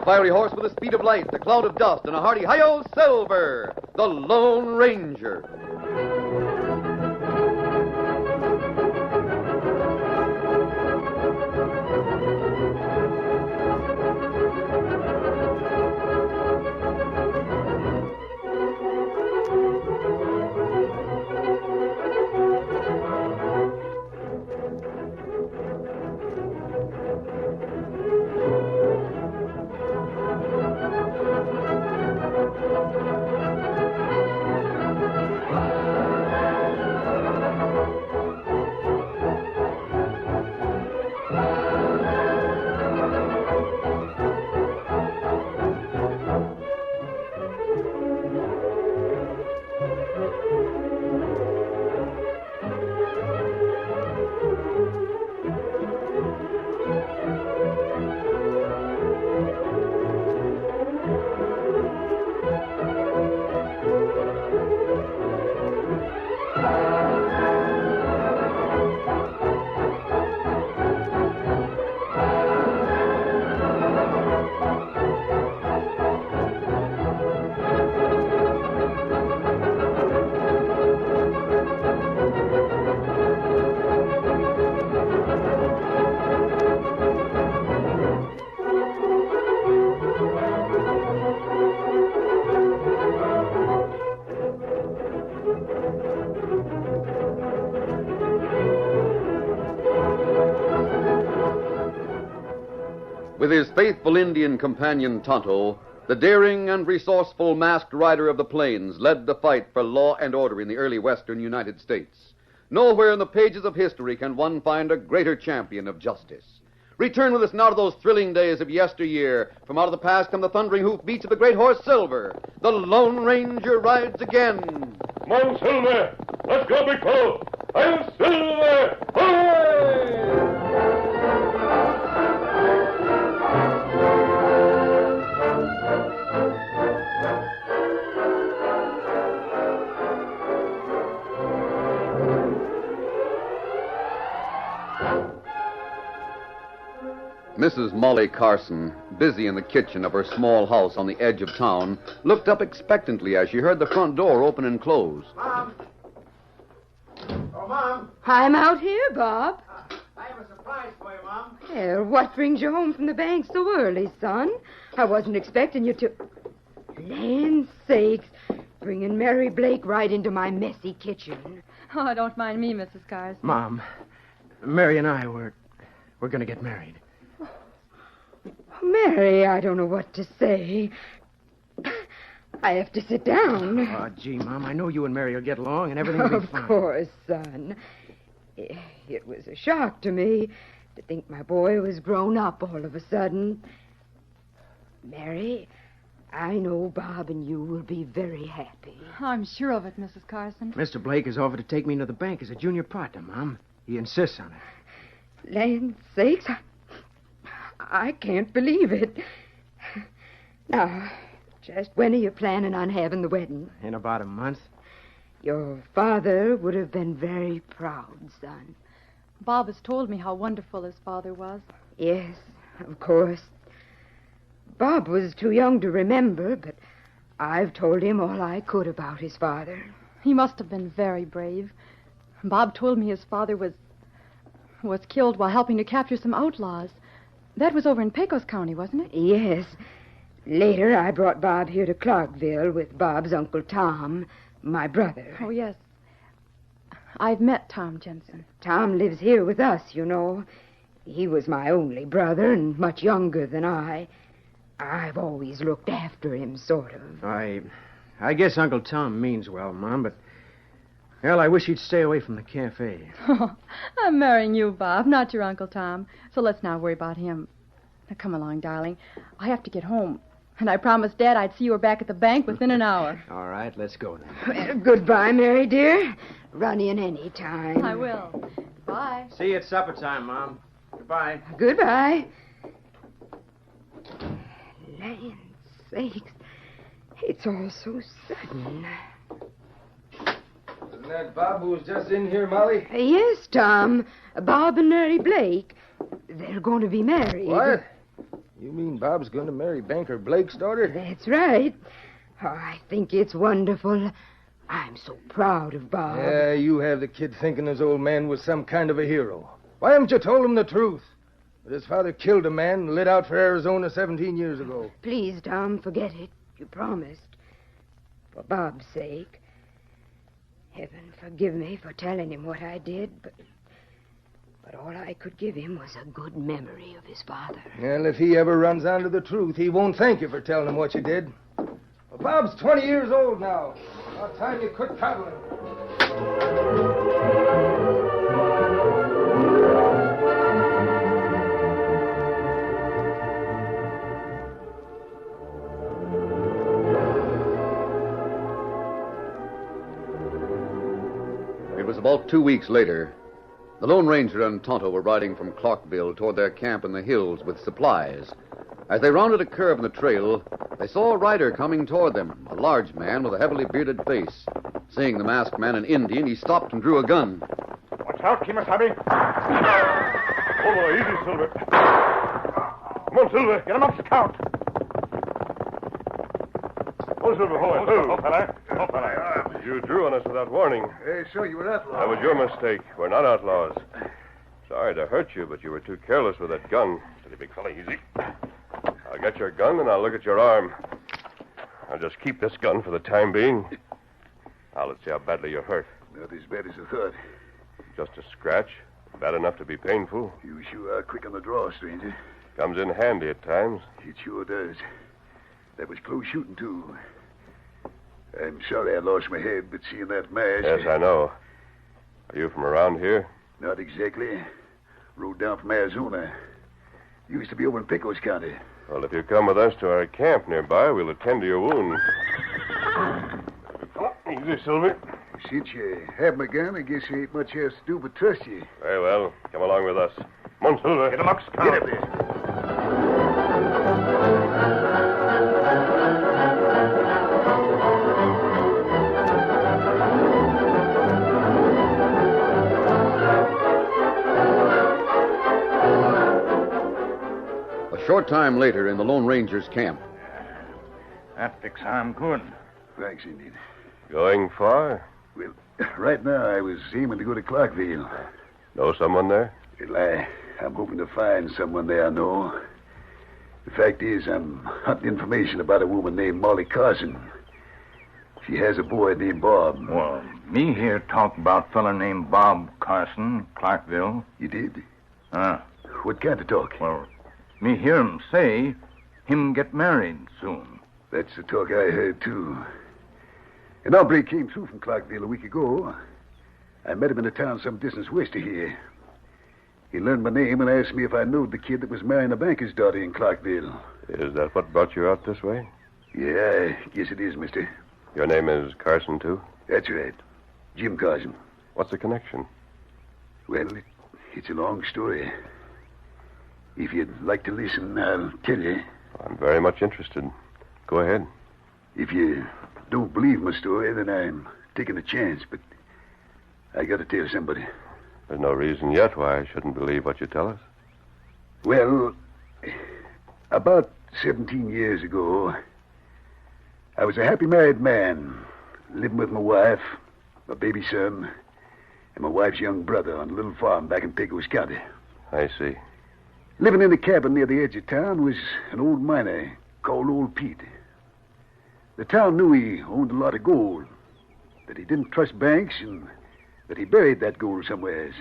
fiery horse with the speed of light, a cloud of dust, and a hearty hi-yo Silver, the Lone Ranger. With his faithful Indian companion Tonto, the daring and resourceful masked rider of the plains led the fight for law and order in the early western United States. Nowhere in the pages of history can one find a greater champion of justice. Return with us now to those thrilling days of yesteryear. From out of the past come the thundering hoofbeats of the great horse Silver. The Lone Ranger rides again. Come on, Silver. Let's go, big fellow. I'm Silver. Hooray! Mrs. Molly Carson, busy in the kitchen of her small house on the edge of town, looked up expectantly as she heard the front door open and close. Mom! Oh, Mom! I'm out here, Bob. I have a surprise for you, Mom. Well, what brings you home from the bank so early, son? I wasn't expecting you to... Land sakes, bringing Mary Blake right into my messy kitchen. Oh, don't mind me, Mrs. Carson. Mom, Mary and I, we're going to get married. Mary, I don't know what to say. I have to sit down. Oh, gee, Mom, I know you and Mary will get along and everything will be fine. Of course, son. It was a shock to me to think my boy was grown up all of a sudden. Mary, I know Bob and you will be very happy. I'm sure of it, Mrs. Carson. Mr. Blake has offered to take me into the bank as a junior partner, Mom. He insists on it. Land sakes, I can't believe it. Now, just when are you planning on having the wedding? In about a month. Your father would have been very proud, son. Bob has told me how wonderful his father was. Yes, of course. Bob was too young to remember, but I've told him all I could about his father. He must have been very brave. Bob told me his father was killed while helping to capture some outlaws. That was over in Pecos County, wasn't it? Yes. Later, I brought Bob here to Clarkville with Bob's Uncle Tom, my brother. Oh, yes. I've met Tom Jensen. Tom lives here with us, you know. He was my only brother and much younger than I. I've always looked after him, sort of. I guess Uncle Tom means well, Mom, but... Well, I wish he'd stay away from the cafe. Oh, I'm marrying you, Bob, not your Uncle Tom. So let's not worry about him. Now, come along, darling. I have to get home. And I promised Dad I'd see you back at the bank within an hour. All right, let's go then. Well, goodbye, Mary, dear. Run in any time. I will. Bye. See you at supper time, Mom. Goodbye. Goodbye. Land sakes. It's all so sudden. Isn't that Bob who was just in here, Molly? Yes, Tom. Bob and Mary Blake. They're going to be married. What? You mean Bob's going to marry Banker Blake's daughter? That's right. Oh, I think it's wonderful. I'm so proud of Bob. Yeah, you have the kid thinking his old man was some kind of a hero. Why haven't you told him the truth? That his father killed a man and lit out for Arizona 17 years ago. Please, Tom, forget it. You promised. For Bob's sake. Heaven forgive me for telling him what I did, but all I could give him was a good memory of his father. Well, if he ever runs onto the truth, he won't thank you for telling him what you did. Well, Bob's 20 years old now. About time you quit traveling. It was about 2 weeks later. The Lone Ranger and Tonto were riding from Clarkville toward their camp in the hills with supplies. As they rounded a curve in the trail, they saw a rider coming toward them, a large man with a heavily bearded face. Seeing the masked man an Indian, he stopped and drew a gun. Watch out, Kimasabi. Oh, boy, easy, Silver. Come on, Silver. Get him up, Scout. Oh, Silver, hold. Oh, fella. Oh, fella. You drew on us without warning. Hey, so you were outlaws. That was your mistake. We're not outlaws. Sorry to hurt you, but you were too careless with that gun. Steady, big fella, easy. I'll get your gun, and I'll look at your arm. I'll just keep this gun for the time being. Now, let's see how badly you're hurt. Not as bad as I thought. Just a scratch. Bad enough to be painful. You sure are quick on the draw, stranger. Comes in handy at times. It sure does. That was close shooting, too. I'm sorry I lost my head, but seeing that mask... Yes, I know. Are you from around here? Not exactly. Rode down from Arizona. Used to be over in Pecos County. Well, if you come with us to our camp nearby, we'll attend to your wound. Oh, easy, Silver. Since you have my gun, I guess there ain't much else to do but trust you. Very well. Come along with us. Come on, Silver. Get him up, Scout. Get up there. A short time later, in the Lone Ranger's camp. That fix I'm good. Thanks, Indian. Going far? Well, right now I was aiming to go to Clarkville. Know someone there? Well, I'm hoping to find someone there I know. The fact is, I'm hunting information about a woman named Molly Carson. She has a boy named Bob. Well, me here talk about fella named Bob Carson, Clarkville. You did? Huh? What kind of talk? Well, me hear him say him get married soon. That's the talk I heard, too. An hombre came through from Clarkville a week ago. I met him in a town some distance west of here. He learned my name and asked me if I knowed the kid that was marrying a banker's daughter in Clarkville. Is that what brought you out this way? Yeah, I guess it is, mister. Your name is Carson, too? That's right. Jim Carson. What's the connection? Well, it's a long story. If you'd like to listen, I'll tell you. I'm very much interested. Go ahead. If you don't believe my story, then I'm taking a chance, but I gotta tell somebody. There's no reason yet why I shouldn't believe what you tell us. Well, about 17 years ago, I was a happy married man, living with my wife, my baby son, and my wife's young brother on a little farm back in Pecos County. I see. Living in a cabin near the edge of town was an old miner called Old Pete. The town knew he owned a lot of gold, that he didn't trust banks, and that he buried that gold somewheres,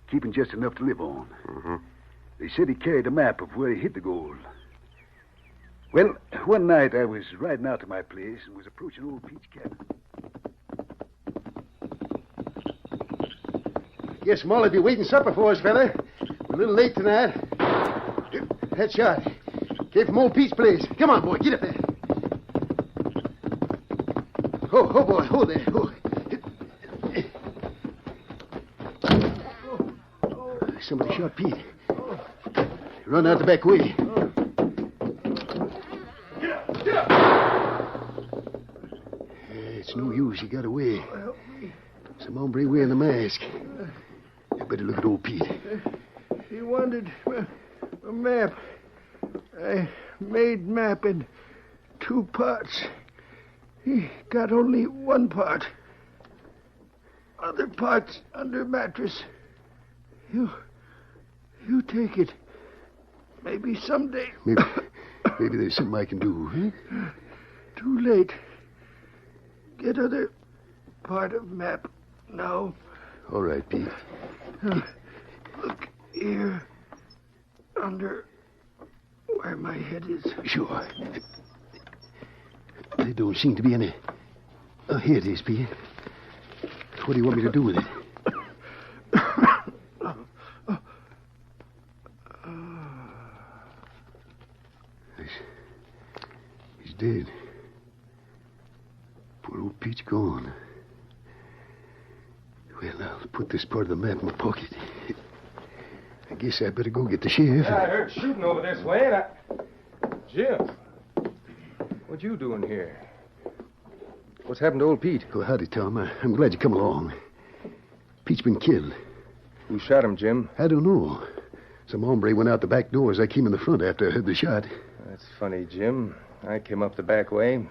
keeping just enough to live on. Mm-hmm. They said he carried a map of where he hid the gold. Well, one night I was riding out to my place and was approaching Old Pete's cabin. Guess Molly'll be waiting supper for us, fella. We're a little late tonight. That shot. Came from Old Pete's place. Come on, boy, get up there. Oh, boy, hold there. Oh. Somebody shot Pete. Run out the back way. Get up! It's no use. He got away. Some hombre wearing the mask. You better look at Old Pete. He wanted a map. I made map in 2 parts. He got only 1 part. Other parts under mattress. You take it. Maybe someday. Maybe there's something I can do, huh? Too late. Get other part of map now. All right, Pete. Look here. Under where my head is. Sure. There don't seem to be any... Oh, here it is, Pete. What do you want me to do with it? He's dead. Poor old Pete's gone. Well, I'll put this part of the map in my pocket. I guess I better go get the sheriff. I heard shooting over this way, and Jim, what you doing here? What's happened to old Pete? Oh, howdy, Tom. I'm glad you come along. Pete's been killed. Who shot him, Jim? I don't know. Some hombre went out the back door as I came in the front after I heard the shot. That's funny, Jim. I came up the back way.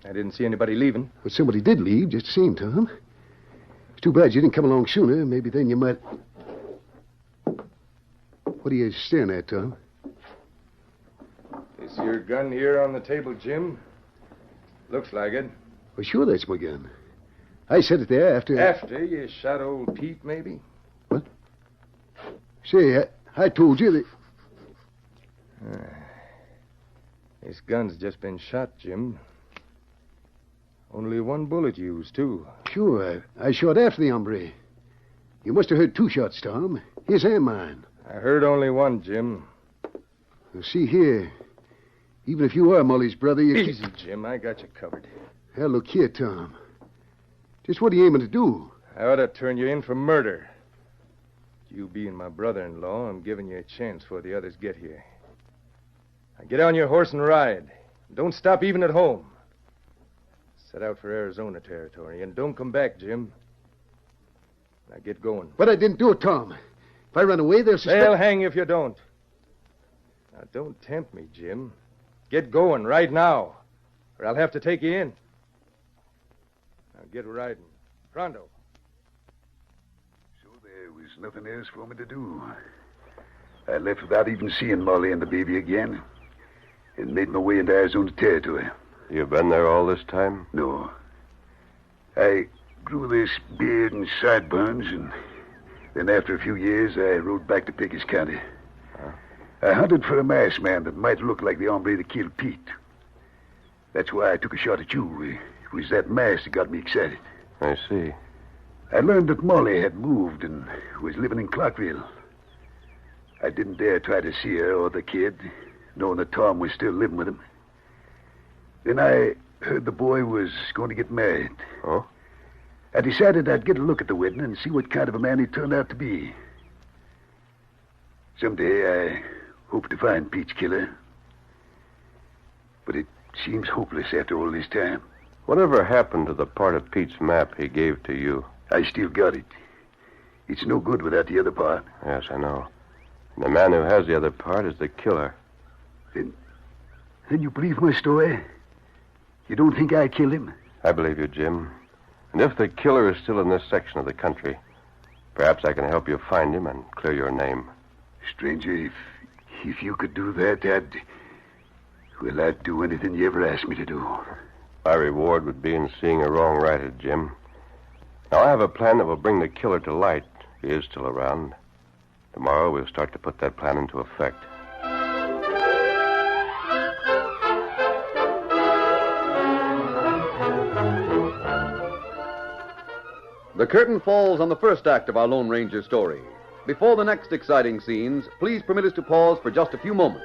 I didn't see anybody leaving. But somebody did leave just the same, Tom. It's too bad you didn't come along sooner. Maybe then you might... What are you staring at, Tom? Is your gun here on the table, Jim? Looks like it. Well, sure, that's my gun. I set it there after... After you shot old Pete, maybe? What? Say, I told you that... This gun's just been shot, Jim. Only 1 bullet used, too. Sure, I shot after the hombre. You must have heard 2 shots, Tom. His and mine. I heard only 1, Jim. Well, see here. Even if you are Molly's brother, you... Easy, Jim. I got you covered. Hell, look here, Tom. Just what are you aiming to do? I ought to turn you in for murder. You being my brother-in-law, I'm giving you a chance before the others get here. Now get on your horse and ride. Don't stop even at home. Set out for Arizona territory, and don't come back, Jim. Now get going. But I didn't do it, Tom. If I run away, they'll suspect... They'll hang you if you don't. Now, don't tempt me, Jim. Get going right now, or I'll have to take you in. Now, get riding. Pronto. So there was nothing else for me to do. I left without even seeing Molly and the baby again, and made my way into Arizona territory. You've been there all this time? No. I grew this beard and sideburns, and then after a few years, I rode back to Pecos County. I hunted for a masked man that might look like the hombre that killed Pete. That's why I took a shot at you. It was that mask that got me excited. I see. I learned that Molly had moved and was living in Clarkville. I didn't dare try to see her or the kid, knowing that Tom was still living with him. Then I heard the boy was going to get married. Oh? I decided I'd get a look at the wedding and see what kind of a man he turned out to be. Someday I hope to find Pete's killer. But it seems hopeless after all this time. Whatever happened to the part of Pete's map he gave to you? I still got it. It's no good without the other part. Yes, I know. And the man who has the other part is the killer. Then you believe my story? You don't think I killed him? I believe you, Jim. And if the killer is still in this section of the country, perhaps I can help you find him and clear your name. Stranger, if you could do that, I'd do anything you ever asked me to do. My reward would be in seeing a wrong righted, Jim. Now, I have a plan that will bring the killer to light, if he is still around. Tomorrow, we'll start to put that plan into effect. The curtain falls on the first act of our Lone Ranger story. Before the next exciting scenes, please permit us to pause for just a few moments.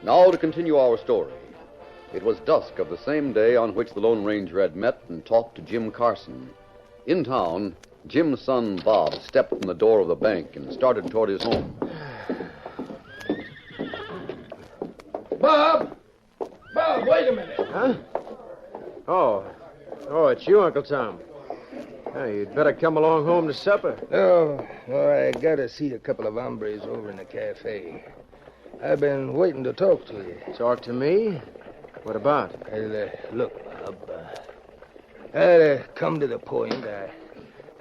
Now to continue our story. It was dusk of the same day on which the Lone Ranger had met and talked to Jim Carson. In town, Jim's son, Bob, stepped from the door of the bank and started toward his home. Bob! Bob, wait a minute. Huh? Oh, it's you, Uncle Tom. Hey, you'd better come along home to supper. No, I gotta see a couple of hombres over in the cafe. I've been waiting to talk to you. Talk to me? What about? Look, Bob, I'd come to the point.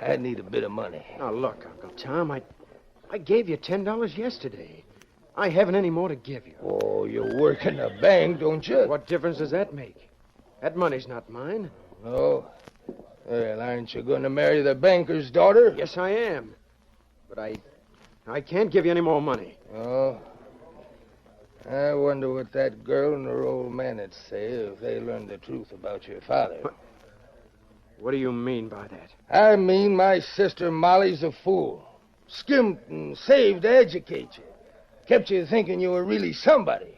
I need a bit of money. Now, look, Uncle Tom, I gave you $10 yesterday. I haven't any more to give you. Oh, you work in a bank, don't you? What difference does that make? That money's not mine. Oh? Well, aren't you going to marry the banker's daughter? Yes, I am. But I can't give you any more money. Oh? I wonder what that girl and her old man would say if they learned the truth about your father. What do you mean by that? I mean my sister Molly's a fool. Skimped and saved to educate you. Kept you thinking you were really somebody.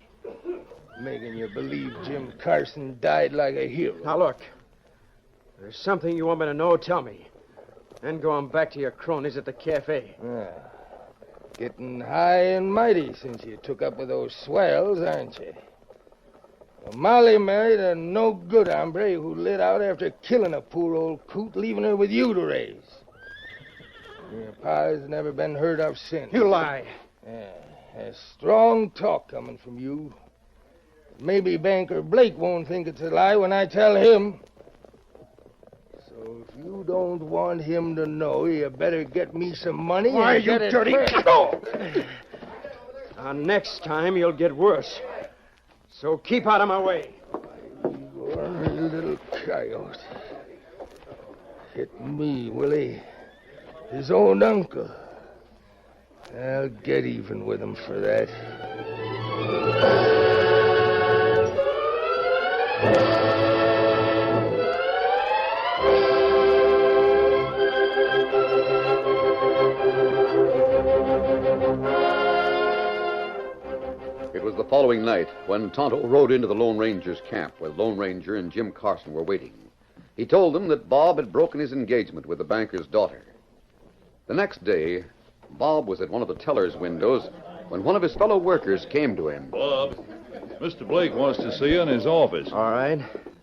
Making you believe Jim Carson died like a hero. Now, look. If there's something you want me to know, tell me. Then go on back to your cronies at the cafe. Getting high and mighty since you took up with those swells, aren't you? Well, Molly married a no-good hombre who lit out after killing a poor old coot, leaving her with you to raise. Your pa's never been heard of since. You lie. There's strong talk coming from you. Maybe Banker Blake won't think it's a lie when I tell him. So if you don't want him to know, you better get me some money. Why, and you get it dirty... back. Oh! Next time, you'll get worse. So keep out of my way. You little coyote. Hit me, will he? His own uncle. I'll get even with him for that. It was the following night when Tonto rode into the Lone Ranger's camp where the Lone Ranger and Jim Carson were waiting. He told them that Bob had broken his engagement with the banker's daughter. The next day, Bob was at one of the teller's windows when one of his fellow workers came to him. Bob, Mr. Blake wants to see you in his office. All right.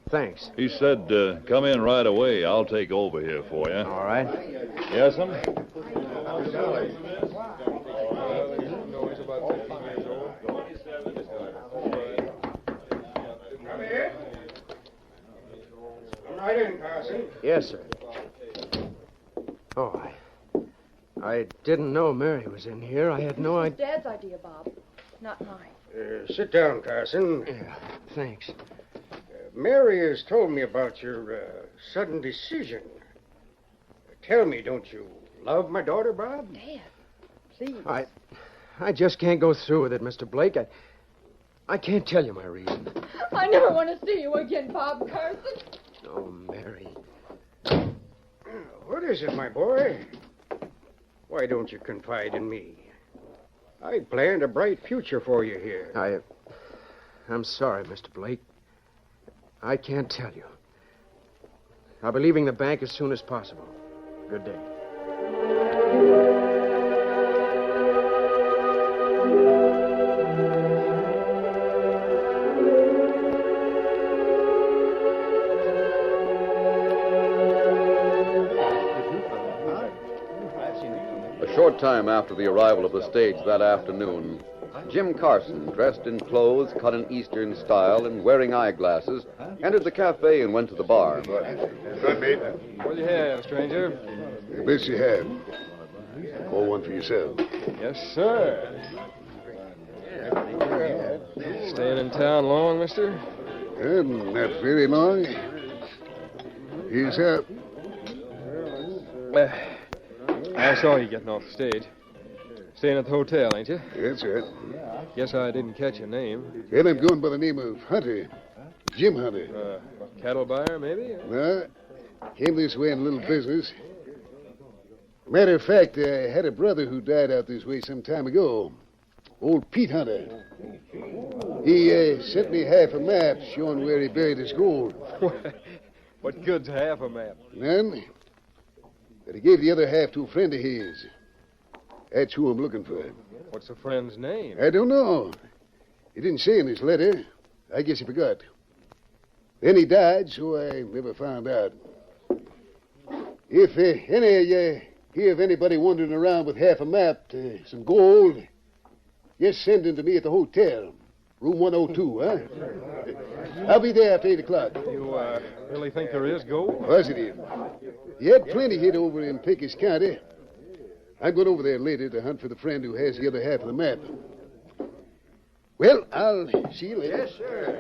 Thanks. He said, come in right away. I'll take over here for you. All right. Yes'm? Come here. Come right in, Carson. Yes, sir. Oh, I didn't know Mary was in here. I had no idea. Dad's idea, Bob, not mine. Sit down, Carson. Yeah, thanks. Mary has told me about your sudden decision. Tell me, don't you love my daughter, Bob? Dad, please. I just can't go through with it, Mr. Blake. I can't tell you my reason. I never want to see you again, Bob Carson. Oh, Mary. What is it, my boy? Why don't you confide in me? I planned a bright future for you here. I'm sorry, Mr. Blake. I can't tell you. I'll be leaving the bank as soon as possible. Good day. A short time after the arrival of the stage that afternoon, Jim Carson, dressed in clothes cut in Eastern style and wearing eyeglasses, entered the cafe and went to the bar. Good, mate. What'll you have, stranger? The best you have. Pour one for yourself. Yes, sir. Staying in town long, mister? Not very long. Here's up. I saw you getting off the stage. Staying at the hotel, ain't you? That's right. Guess I didn't catch your name. And I'm going by the name of Hunter. Jim Hunter. Cattle buyer, maybe? No. Came this way in a little business. Matter of fact, I had a brother who died out this way some time ago. Old Pete Hunter. He sent me half a map showing where he buried his gold. What good's half a map? None. But he gave the other half to a friend of his. That's who I'm looking for. What's the friend's name? I don't know. He didn't say in his letter. I guess he forgot. Then he died, so I never found out. If any of you hear of anybody wandering around with half a map to some gold, just send him to me at the hotel. Room 102, huh? I'll be there after 8 o'clock. You really think there is gold? Positive. He had plenty hid over in Pecos County. I'm going over there later to hunt for the friend who has the other half of the map. Well, I'll see you later. Yes, sir.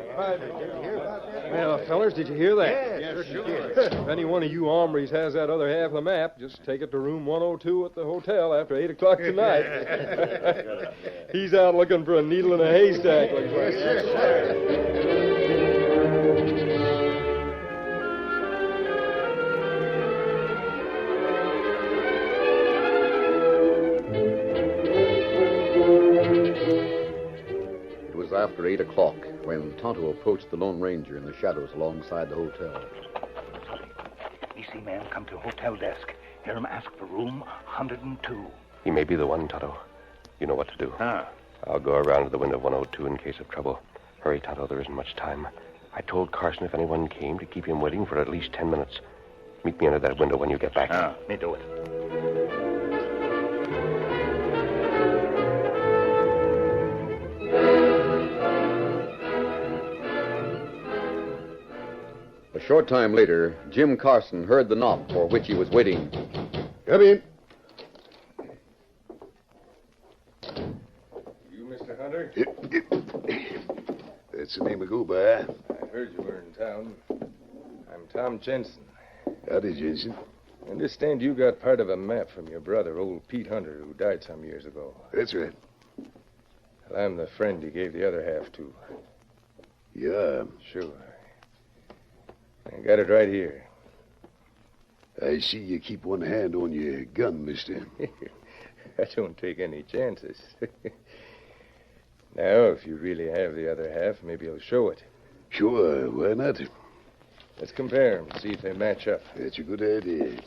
Well, fellas, did you hear that? Yes, sure. If any one of you hombres has that other half of the map, just take it to room 102 at the hotel after 8 o'clock tonight. He's out looking for a needle in a haystack, looks like. Yes, sir. It was after 8 o'clock when Tonto approached the Lone Ranger in the shadows alongside the hotel. Me see man come to hotel desk. Hear him ask for room 102. He may be the one, Tonto. You know what to do. I'll go around to the window 102 in case of trouble. Hurry, Tonto. There isn't much time. I told Carson if anyone came to keep him waiting for at least 10 minutes. Meet me under that window when you get back. Me do it. A short time later, Jim Carson heard the knock for which he was waiting. Come in. You, Mr. Hunter? That's the name I go by. I heard you were in town. I'm Tom Jensen. Howdy, Jensen. I understand you got part of a map from your brother, old Pete Hunter, who died some years ago. That's right. Well, I'm the friend he gave the other half to. Yeah. Sure. I got it right here. I see you keep one hand on your gun, mister. I don't take any chances. Now, if you really have the other half, maybe I'll show it. Sure, why not? Let's compare them, see if they match up. That's a good idea.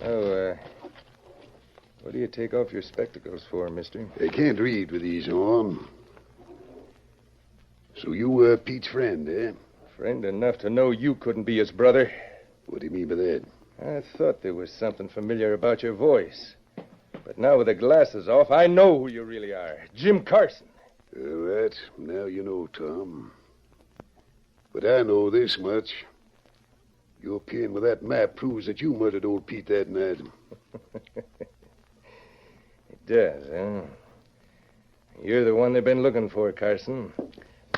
Oh, what do you take off your spectacles for, mister? I can't read with these on. So you were Pete's friend, eh? Friend enough to know you couldn't be his brother. What do you mean by that? I thought there was something familiar about your voice. But now with the glasses off, I know who you really are. Jim Carson. All right. Now you know, Tom. But I know this much. Your appearing with that map proves that you murdered old Pete that night. It does, huh? You're the one they've been looking for, Carson.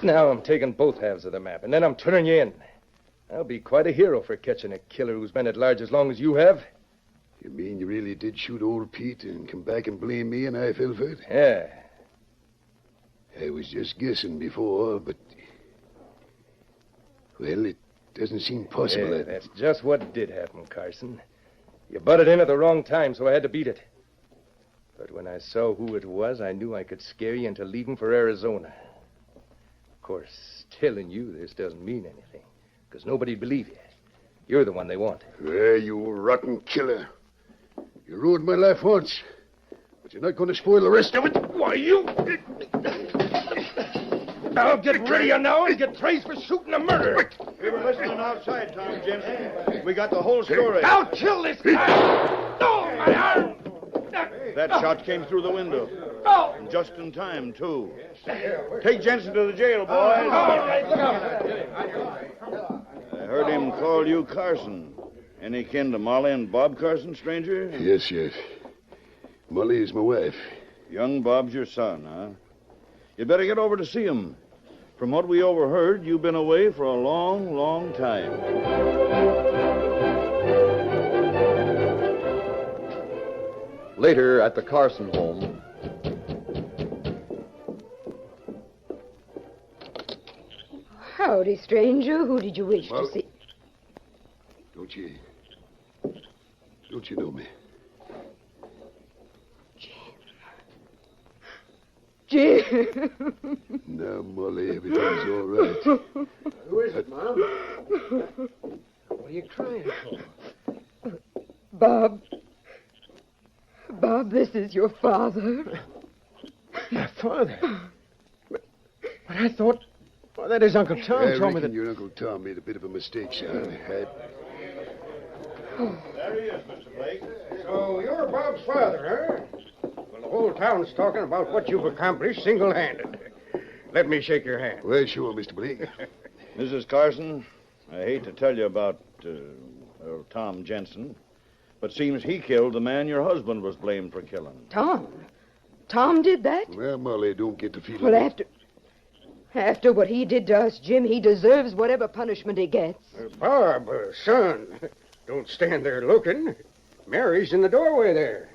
Now I'm taking both halves of the map, and then I'm turning you in. I'll be quite a hero for catching a killer who's been at large as long as you have. You mean you really did shoot old Pete and come back and blame me and I fell for it? Yeah. I was just guessing before, but... Well, it doesn't seem possible. Yeah, that's just what did happen, Carson. You butted in at the wrong time, so I had to beat it. But when I saw who it was, I knew I could scare you into leaving for Arizona. Of course, telling you this doesn't mean anything, because nobody'd believe you. You're the one they want. Well, you rotten killer. You ruined my life once, but you're not going to spoil the rest of it. Why, you... I'll get rid of you now and get praised for shooting a murderer. We were listening outside, Tom Jensen. We got the whole story. I'll kill this guy. Oh, my arm. That shot came through the window. Oh. And just in time, too. Take Jensen to the jail, boys. All right, look out. I heard him call you Carson. Any kin to Molly and Bob Carson, stranger? Yes, Sheriff. Molly is my wife. Young Bob's your son, huh? You'd better get over to see him. From what we overheard, you've been away for a long, long time. Later, at the Carson home, Howdy, stranger. Who did you wish Well- to see? Don't you know me? Jim. Now, Molly, everything's all right. Who is it, Mom? What are you crying for? Bob. Bob, this is your father. My father? But I thought... Well, that is Uncle Tom I told me reckon that... your Uncle Tom made a bit of a mistake, son. There he is, Mr. Blake. So you're Bob's father, huh? Well, the whole town's talking about what you've accomplished single-handed. Let me shake your hand. Well, sure, Mr. Blake. Mrs. Carson, I hate to tell you about Tom Jensen, but seems he killed the man your husband was blamed for killing. Tom? Tom did that? Well, Molly, don't get the feeling. Well, after what he did to us, Jim, he deserves whatever punishment he gets. Bob, son, don't stand there looking. Mary's in the doorway there.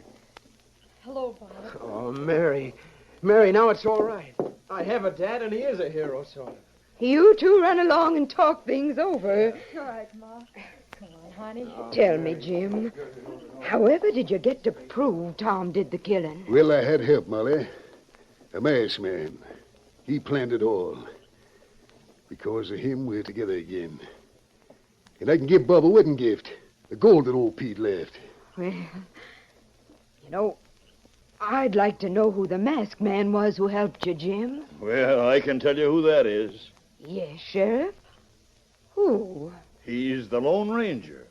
Hello, Bob. Oh, Mary. Mary, now it's all right. I have a dad, and he is a hero, sort of. You two run along and talk things over. All right, Ma. Come on, honey. Tell me, Jim, however did you get to prove Tom did the killing? Well, I had help, Molly. A masked man. He planned it all. Because of him, we're together again. And I can give Bob a wedding gift. The gold that old Pete left. Well, I'd like to know who the masked man was who helped you, Jim. Well, I can tell you who that is. Yes, Sheriff? Who? He's the Lone Ranger.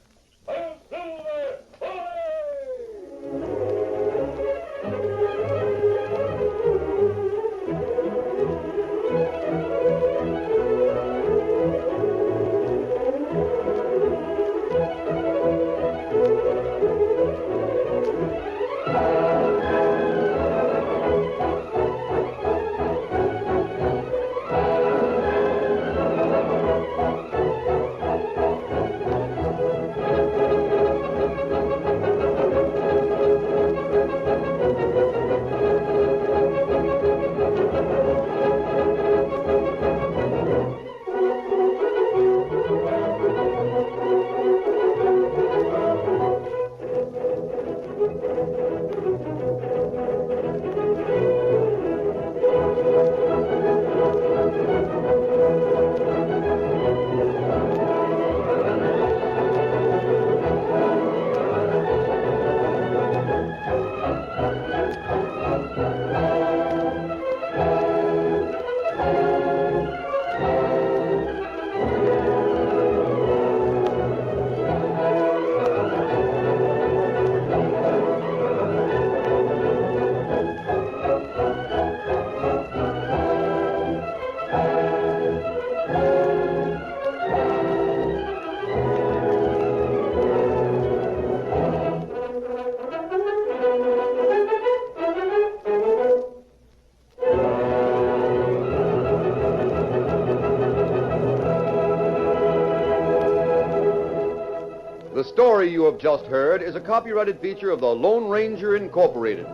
The story you have just heard is a copyrighted feature of the Lone Ranger Incorporated.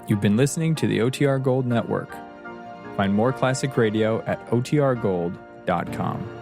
You've been listening to the OTR Gold Network. Find more classic radio at otrgold.com.